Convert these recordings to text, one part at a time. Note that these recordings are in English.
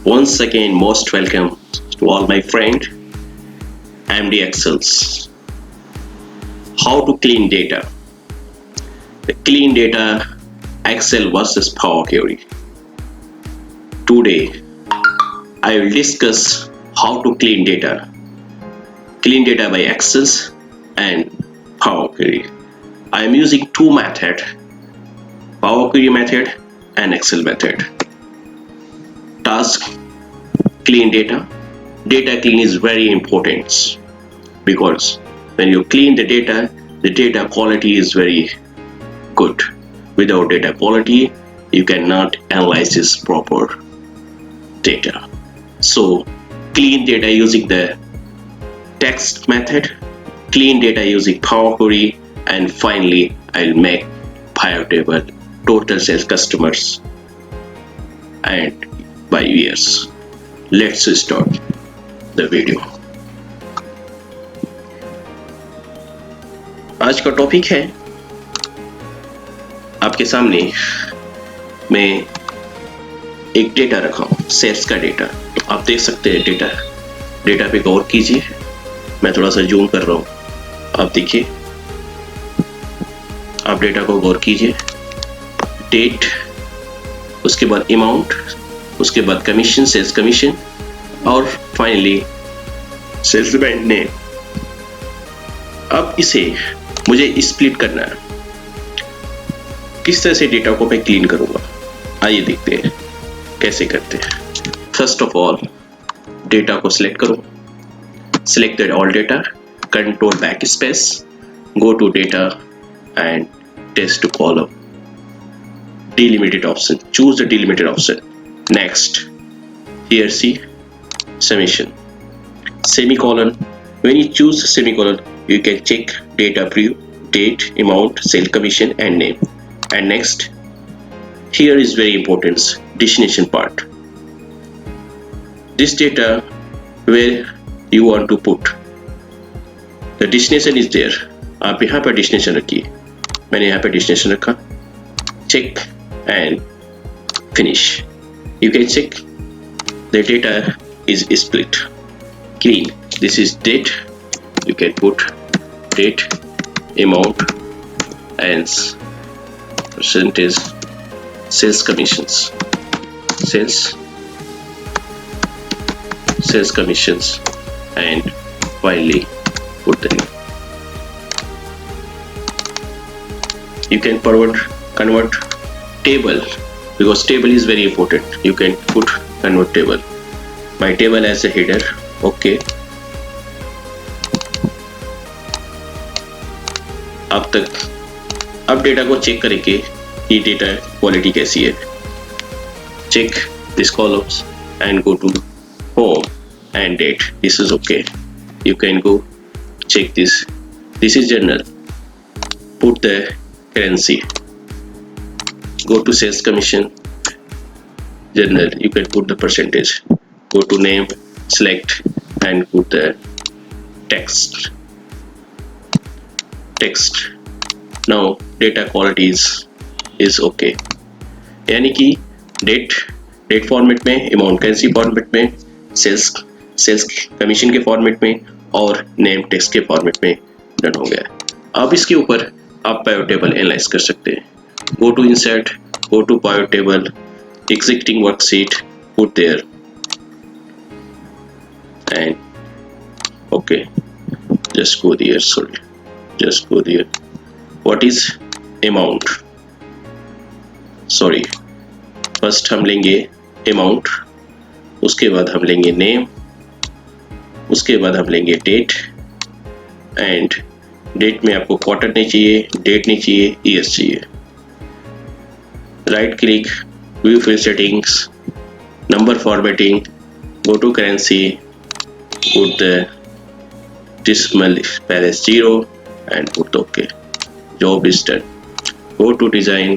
Once again, most welcome to all my friend MD Excels. How to clean data? The clean data Excel versus Power Query. Today, I will discuss how to clean data. Clean data by Excel and Power Query. I am using two methods, Power Query method and Excel method. Task: clean data. Data clean is very important because when you clean the data quality is very good. Without data quality, you cannot analyze this proper data. So clean data using the text method, clean data using Power Query, and finally I'll make pivot table, total sales customers and by years. Let's start the video. आज का topic है आपके सामने मैं एक data रखा हूं, sales का डेटा। आप देख सकते हैं डेटा पे गौर कीजिए। मैं थोड़ा सा जूम कर रहा हूं, आप देखिए। आप डेटा को गौर कीजिए। डेट, उसके बाद अमाउंट, उसके बाद कमीशन, सेल्स कमीशन और फाइनली सेल्समैन ने। अब इसे मुझे स्प्लिट करना है। किस तरह से डेटा को मैं क्लीन करूंगा, आइए देखते हैं कैसे करते हैं। फर्स्ट ऑफ ऑल डेटा को सिलेक्ट करो, selected all data, control back space, go to data and text to column, delimited option, choose the delimited option. Next, here see summation, semicolon. When you choose semicolon, you can check data preview, date, amount, sale commission and name. And next, here is very important, destination part. This data where you want to put, the destination is there. आप यहाँ पर destination रखिए, मैंने यहाँ पर destination रखा। Check and finish. You can check the data is split, clean. This is date, you can put date, amount and percentage, sales commissions, sales commissions and finally put the name. You can convert table because table is very important. You can put convert table, my table as a header. Okay, अब data को check करेंगे कि data quality कैसी है। Check this columns and go to home and date. This is okay. You can go check this. This is general. Put the currency. Go to sales commission, general. You can put the percentage. Go to name, select and put the text. Now data quality is okay. यानी कि date format में, amount currency format में, sales commission के format में और name text के format में done हो गया। अब इसके ऊपर आप पाइवट टेबल एनालाइज कर सकते हैं। Go to insert, go to pivot table, existing worksheet, put there and okay, just go there. Sorry, just go there. What is amount? Sorry, first हम लेंगे amount, उसके बाद हम लेंगे name, उसके बाद हम लेंगे date and date में आपको quarter नहीं चाहिए, date नहीं चाहिए, years चाहिए। right click, view field settings, number formatting, go to currency, put the decimal place 0 and put OK. Job is done. Go to design,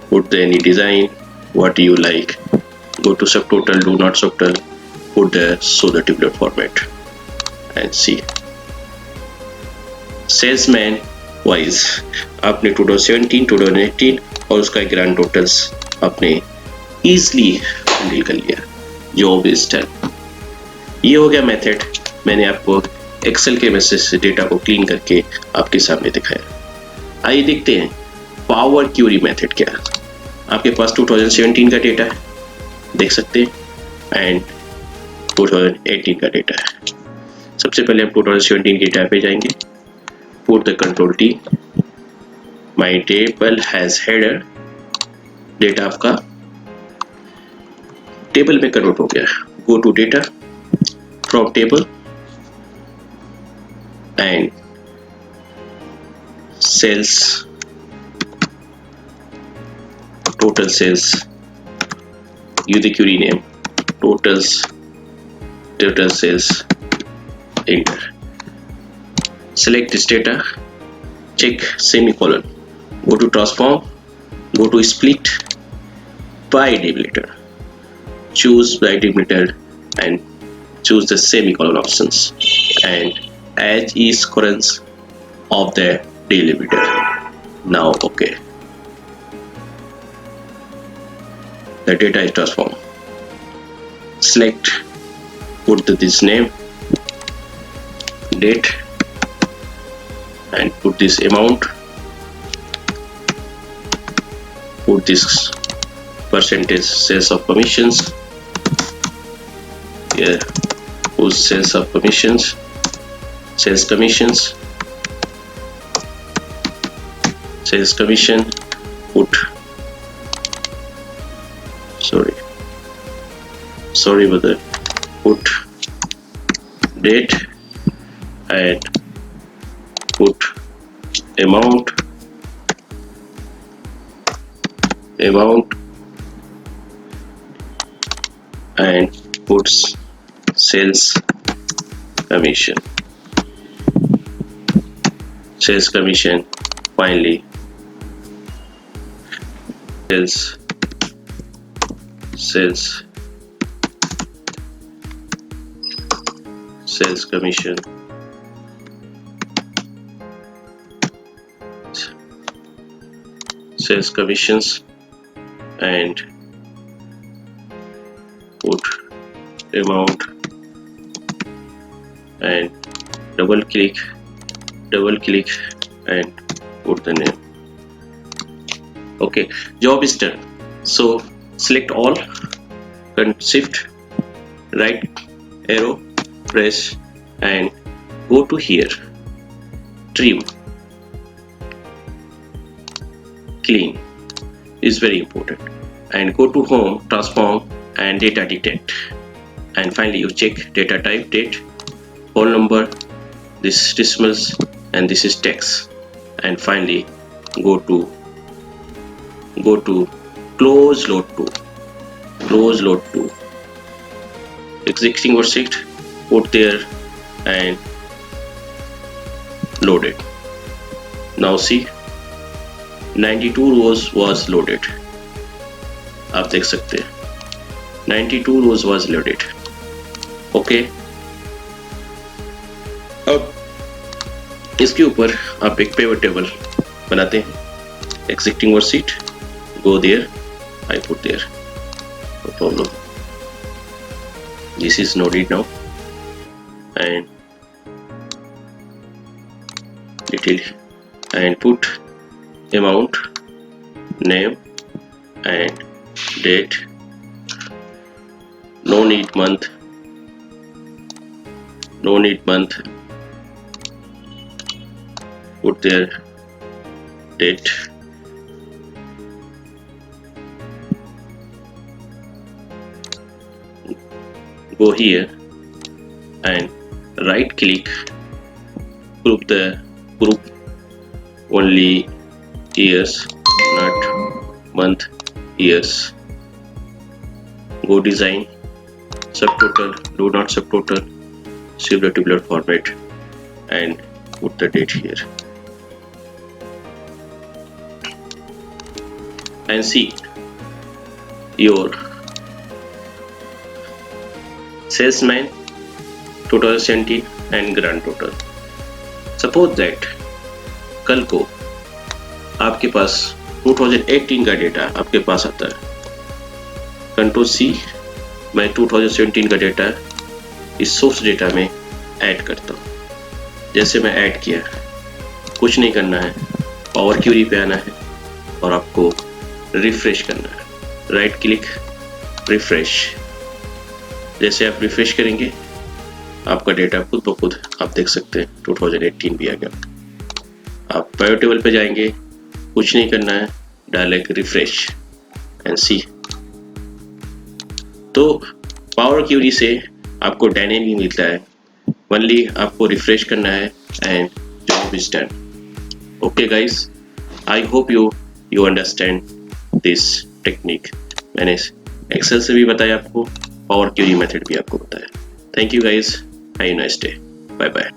put any design what you like. Go to subtotal, do not subtotal, put the show the tabular format and see. Salesman wise आपने 2017, 2018 और उसका grand totals आपने easily handle कर लिया। Job is done. ये हो गया method, मैंने आपको एक्सेल के मैसेज से डेटा को क्लीन करके आपके सामने दिखाया। आइए देखते हैं पावर क्यूरी मेथड क्या है। आपके पास 2017 का डेटा है, देख सकते हैं, एंड 2018 का डेटा है। सबसे पहले हम 2017 के डेटा पे जाएंगे। Put the control T, my table has header, data आपका टेबल में कन्वर्ट हो गया। Go to data from table and sales, total sales, give the query name total sales, enter, select this data, check semicolon, go to transform, go to split by delimiter, choose by delimiter and choose the semicolon options and as is occurrence of the delimiter. Now okay, the data is transformed. Select, put this name, date, and put this amount, put this percentage sales of commissions, here put sales of commissions, sales commissions, sales commission, put sorry brother, put date and put amount and puts sales commission, finally sales commission, sales commissions and put amount and double click and put the name. Okay, job is done. So select all, shift right arrow, press and go to here, trim, clean is very important, and go to home, transform and data detect, and finally you check data type, date, phone number, this decimals and this is text, and finally go to close load to existing worksheet, put there and load it. Now see 92 rows was loaded, आप देख सकते हैं 92 rows was loaded. Okay, अब इसके ऊपर आप एक pivot table बनाते हैं. Existing worksheet, go there, I put there, no problem. This is loaded now and detail and put amount, name and date, no need month, put their date, go here and right click, group only years, not month, years. Go design, subtotal, do not subtotal, save the tabular format and put the date here. And see your salesman 2017 and grand total. Suppose that कल को आपके पास 2018 का data आपके पास आता है, control C मैं 2017 का data इस सोर्स डेटा में ऐड करता हूँ। जैसे मैं ऐड किया, कुछ नहीं करना है, पावर क्यूरी पे आना है और आपको रिफ्रेश करना है। Right click, refresh. जैसे आप रिफ्रेश करेंगे आपका डेटा खुद ब खुद आप देख सकते हैं 2018 भी आ गया। आप पावर टेबल पे जाएंगे, कुछ नहीं करना है, डायरेक्ट रिफ्रेश एंड सी। तो पावर क्यूरी से आपको डायनेमिक मिलता है, ओनली आपको रिफ्रेश करना है and job is done. Okay guys, I hope you understand this technique. मैंने एक्सेल से भी बताया आपको, पावर क्यूरी मेथड भी आपको बताया। Thank you guys, have a nice day, bye bye.